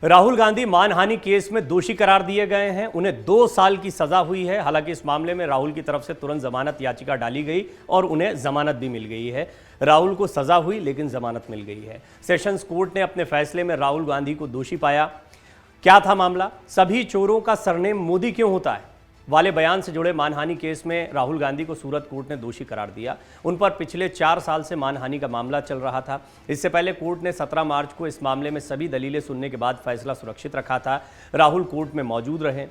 राहुल गांधी मानहानि केस में दोषी करार दिए गए हैं। उन्हें 2 साल की सजा हुई है। हालांकि इस मामले में राहुल की तरफ से तुरंत जमानत याचिका डाली गई और उन्हें जमानत भी मिल गई है। राहुल को सजा हुई लेकिन जमानत मिल गई है। सेशंस कोर्ट ने अपने फैसले में राहुल गांधी को दोषी पाया। क्या था मामला? सभी चोरों का सरनेम मोदी क्यों होता है वाले बयान से जुड़े मानहानि केस में राहुल गांधी को सूरत कोर्ट ने दोषी करार दिया। उन पर पिछले 4 साल से मानहानि का मामला चल रहा था। इससे पहले कोर्ट ने 17 मार्च को इस मामले में सभी दलीलें सुनने के बाद फैसला सुरक्षित रखा था। राहुल कोर्ट में मौजूद रहे।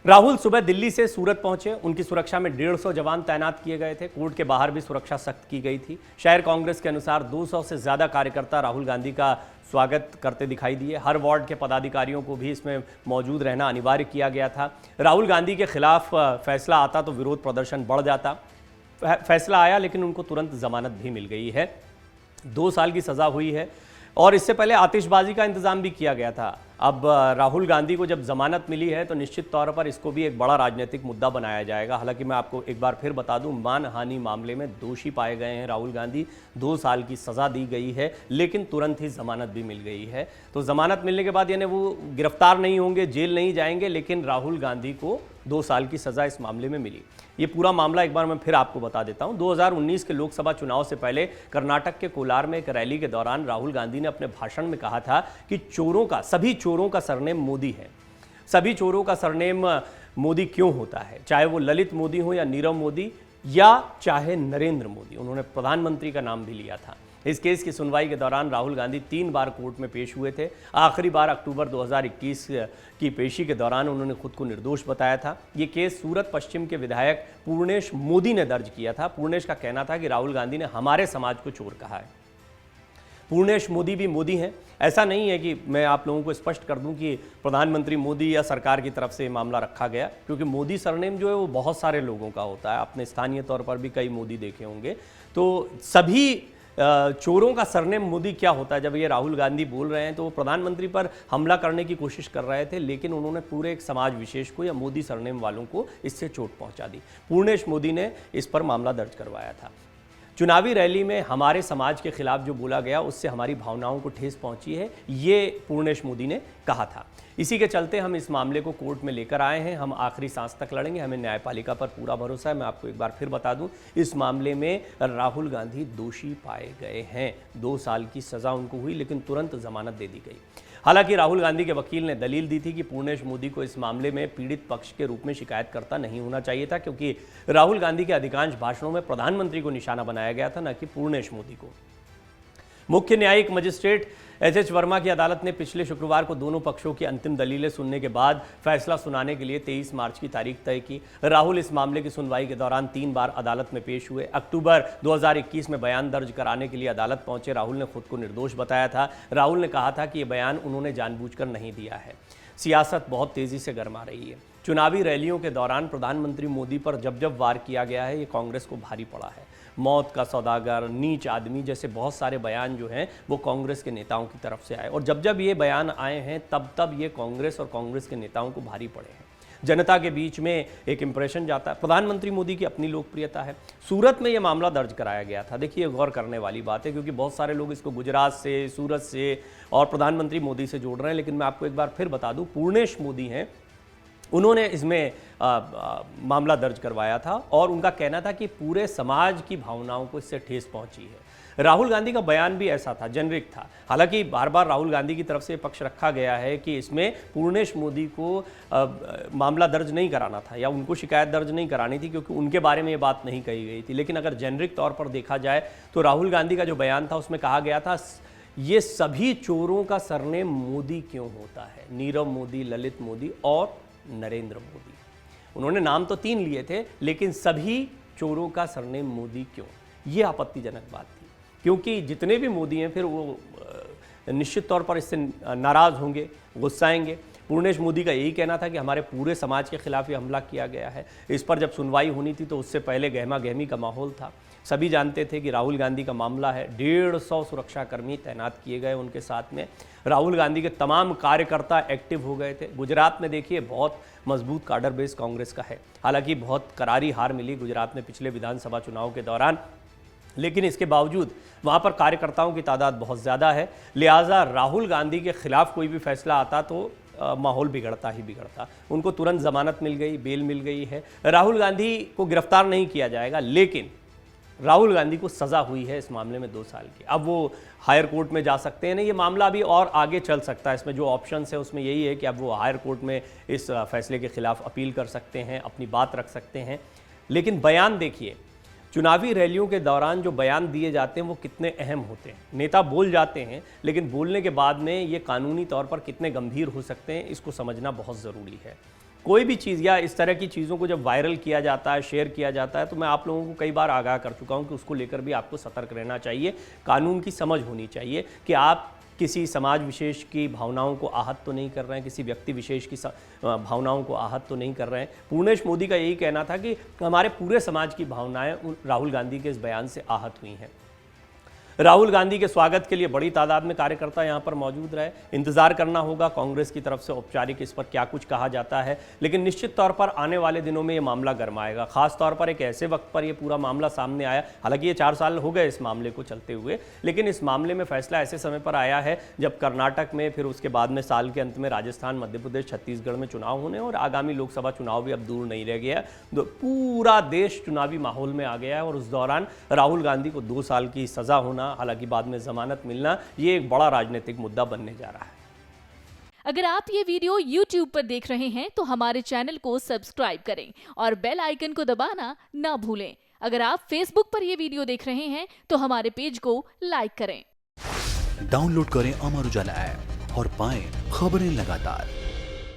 राहुल सुबह दिल्ली से सूरत पहुंचे। उनकी सुरक्षा में 150 जवान तैनात किए गए थे। कोर्ट के बाहर भी सुरक्षा सख्त की गई थी। शहर कांग्रेस के अनुसार 200 से ज्यादा कार्यकर्ता राहुल गांधी का स्वागत करते दिखाई दिए। हर वार्ड के पदाधिकारियों को भी इसमें मौजूद रहना अनिवार्य किया गया था। राहुल गांधी के खिलाफ फैसला आता तो विरोध प्रदर्शन बढ़ जाता। फैसला आया लेकिन उनको तुरंत जमानत भी मिल गई है। 2 साल की सजा हुई है और इससे पहले आतिशबाजी का इंतजाम भी किया गया था। अब राहुल गांधी को जब जमानत मिली है तो निश्चित तौर पर इसको भी एक बड़ा राजनीतिक मुद्दा बनाया जाएगा। हालांकि मैं आपको एक बार फिर बता दूं, मानहानि मामले में दोषी पाए गए हैं राहुल गांधी। 2 साल की सज़ा दी गई है लेकिन तुरंत ही जमानत भी मिल गई है। तो जमानत मिलने के बाद यानी वो गिरफ्तार नहीं होंगे, जेल नहीं जाएंगे, लेकिन राहुल गांधी को 2 साल की सज़ा इस मामले में मिली। ये पूरा मामला एक बार मैं फिर आपको बता देता हूं। 2019 के लोकसभा चुनाव से पहले कर्नाटक के कोलार में एक रैली के दौरान राहुल गांधी ने अपने भाषण में कहा था कि सभी चोरों का सरनेम मोदी है। सभी चोरों का सरनेम मोदी क्यों होता है, चाहे वो ललित मोदी हो या नीरव मोदी या चाहे नरेंद्र मोदी। उन्होंने प्रधानमंत्री का नाम भी लिया था। इस केस की सुनवाई के दौरान राहुल गांधी 3 बार कोर्ट में पेश हुए थे। आखिरी बार अक्टूबर 2021 की पेशी के दौरान उन्होंने खुद को निर्दोष बताया था। ये केस सूरत पश्चिम के विधायक पूर्णेश मोदी ने दर्ज किया था। पूर्णेश का कहना था कि राहुल गांधी ने हमारे समाज को चोर कहा है। पूर्णेश मोदी भी मोदी हैं। ऐसा नहीं है कि मैं आप लोगों को स्पष्ट कर दूं कि प्रधानमंत्री मोदी या सरकार की तरफ से मामला रखा गया, क्योंकि मोदी सरनेम जो है वो बहुत सारे लोगों का होता है। आपने स्थानीय तौर पर भी कई मोदी देखे होंगे। तो सभी चोरों का सरनेम मोदी क्या होता है? जब ये राहुल गांधी बोल रहे हैं तो वो प्रधानमंत्री पर हमला करने की कोशिश कर रहे थे, लेकिन उन्होंने पूरे एक समाज विशेष को या मोदी सरनेम वालों को इससे चोट पहुंचा दी। पूर्णेश मोदी ने इस पर मामला दर्ज करवाया था। चुनावी रैली में हमारे समाज के खिलाफ जो बोला गया उससे हमारी भावनाओं को ठेस पहुंची है, ये पूर्णेश मोदी ने कहा था। इसी के चलते हम इस मामले को कोर्ट में लेकर आए हैं। हम आखिरी सांस तक लड़ेंगे। हमें न्यायपालिका पर पूरा भरोसा है। मैं आपको एक बार फिर बता दूं, इस मामले में राहुल गांधी दोषी पाए गए हैं। 2 साल की सजा उनको हुई लेकिन तुरंत जमानत दे दी गई। हालांकि राहुल गांधी के वकील ने दलील दी थी कि पूर्णेश मोदी को इस मामले में पीड़ित पक्ष के रूप में शिकायतकर्ता नहीं होना चाहिए था, क्योंकि राहुल गांधी के अधिकांश भाषणों में प्रधानमंत्री को निशाना बनाया गया था, न कि पूर्णेश मोदी को। मुख्य न्यायिक मजिस्ट्रेट एच वर्मा की अदालत ने पिछले शुक्रवार को दोनों पक्षों की अंतिम दलीलें सुनने के बाद फैसला सुनाने के लिए 23 मार्च की तारीख तय की। राहुल इस मामले की सुनवाई के दौरान 3 बार अदालत में पेश हुए। अक्टूबर 2021 में बयान दर्ज कराने के लिए अदालत पहुंचे। राहुल ने खुद को निर्दोष बताया था। राहुल ने कहा था कि ये बयान उन्होंने जानबूझकर नहीं दिया है। सियासत बहुत तेजी से गरमा रही है। चुनावी रैलियों के दौरान प्रधानमंत्री मोदी पर जब वार किया गया है, ये कांग्रेस को भारी पड़ा है। मौत का सौदागर, नीच आदमी जैसे बहुत सारे बयान जो हैं वो कांग्रेस के नेताओं की तरफ से आए, और जब ये बयान आए हैं तब ये कांग्रेस और कांग्रेस के नेताओं को भारी पड़े हैं। जनता के बीच में एक इंप्रेशन जाता है। प्रधानमंत्री मोदी की अपनी लोकप्रियता है। सूरत में यह मामला दर्ज कराया गया था। देखिए, गौर करने वाली बात है, क्योंकि बहुत सारे लोग इसको गुजरात से, सूरत से और प्रधानमंत्री मोदी से जोड़ रहे हैं। लेकिन मैं आपको एक बार फिर बता दूं, पूर्णेश मोदी हैं, उन्होंने इसमें मामला दर्ज करवाया था और उनका कहना था कि पूरे समाज की भावनाओं को इससे ठेस पहुंची है। राहुल गांधी का बयान भी ऐसा था, जेनरिक था। हालांकि बार बार राहुल गांधी की तरफ से पक्ष रखा गया है कि इसमें पूर्णेश मोदी को मामला दर्ज नहीं कराना था या उनको शिकायत दर्ज नहीं करानी थी, क्योंकि उनके बारे में ये बात नहीं कही गई थी। लेकिन अगर जेनरिक तौर पर देखा जाए तो राहुल गांधी का जो बयान था उसमें कहा गया था, ये सभी चोरों का सरनेम मोदी क्यों होता है? नीरव मोदी, ललित मोदी और नरेंद्र मोदी। उन्होंने नाम तो 3 लिए थे, लेकिन सभी चोरों का सरनेम मोदी क्यों? ये आपत्तिजनक बात थी, क्योंकि जितने भी मोदी हैं फिर वो निश्चित तौर पर इससे नाराज होंगे, गुस्साएंगे। पूर्णेश मोदी का यही कहना था कि हमारे पूरे समाज के खिलाफ ये हमला किया गया है। इस पर जब सुनवाई होनी थी तो उससे पहले गहमा गहमी का माहौल था। सभी जानते थे कि राहुल गांधी का मामला है। 150 सुरक्षाकर्मी तैनात किए गए उनके साथ में। राहुल गांधी के तमाम कार्यकर्ता एक्टिव हो गए थे। गुजरात में देखिए, बहुत मजबूत काडर बेस कांग्रेस का है। हालांकि बहुत करारी हार मिली गुजरात में पिछले विधानसभा चुनाव के दौरान। लेकिन इसके बावजूद वहाँ पर कार्यकर्ताओं की तादाद बहुत ज़्यादा है, लिहाजा राहुल गांधी के खिलाफ कोई भी फैसला आता तो माहौल बिगड़ता ही बिगड़ता। उनको तुरंत जमानत मिल गई, बेल मिल गई है। राहुल गांधी को गिरफ्तार नहीं किया जाएगा, लेकिन राहुल गांधी को सज़ा हुई है इस मामले में 2 साल की। अब वो हायर कोर्ट में जा सकते हैं नहीं, ये मामला अभी और आगे चल सकता है। इसमें जो ऑप्शंस है उसमें यही है कि अब वो हायर कोर्ट में इस फैसले के खिलाफ अपील कर सकते हैं, अपनी बात रख सकते हैं। लेकिन बयान देखिए, चुनावी रैलियों के दौरान जो बयान दिए जाते हैं वो कितने अहम होते हैं। नेता बोल जाते हैं, लेकिन बोलने के बाद में ये कानूनी तौर पर कितने गंभीर हो सकते हैं, इसको समझना बहुत ज़रूरी है। कोई भी चीज़ या इस तरह की चीज़ों को जब वायरल किया जाता है, शेयर किया जाता है, तो मैं आप लोगों को कई बार आगाह कर चुका हूं कि उसको लेकर भी आपको सतर्क रहना चाहिए। कानून की समझ होनी चाहिए कि आप किसी समाज विशेष की भावनाओं को आहत तो नहीं कर रहे हैं, किसी व्यक्ति विशेष की भावनाओं को आहत तो नहीं कर रहे हैं। पूर्णेश मोदी का यही कहना था कि हमारे पूरे समाज की भावनाएं राहुल गांधी के इस बयान से आहत हुई हैं। राहुल गांधी के स्वागत के लिए बड़ी तादाद में कार्यकर्ता यहां पर मौजूद रहे। इंतजार करना होगा कांग्रेस की तरफ से औपचारिक इस पर क्या कुछ कहा जाता है, लेकिन निश्चित तौर पर आने वाले दिनों में ये मामला गरमाएगा। खास तौर पर एक ऐसे वक्त पर ये पूरा मामला सामने आया, हालांकि ये 4 साल हो गए इस मामले को चलते हुए, लेकिन इस मामले में फैसला ऐसे समय पर आया है जब कर्नाटक में, फिर उसके बाद में साल के अंत में राजस्थान, मध्य प्रदेश, छत्तीसगढ़ में चुनाव होने और आगामी लोकसभा चुनाव भी अब दूर नहीं रह गया। पूरा देश चुनावी माहौल में आ गया है और उस दौरान राहुल गांधी को 2 साल की सजा होना, हालांकि बाद में जमानत मिलना, ये एक बड़ा राजनीतिक मुद्दा बनने जा रहा है। अगर आप ये वीडियो YouTube पर देख रहे हैं तो हमारे चैनल को सब्सक्राइब करें और बेल आइकन को दबाना ना भूलें। अगर आप Facebook पर ये वीडियो देख रहे हैं तो हमारे पेज को लाइक करें। डाउनलोड करें अमर उजाला ऐप और पाएं खबरें लगातार।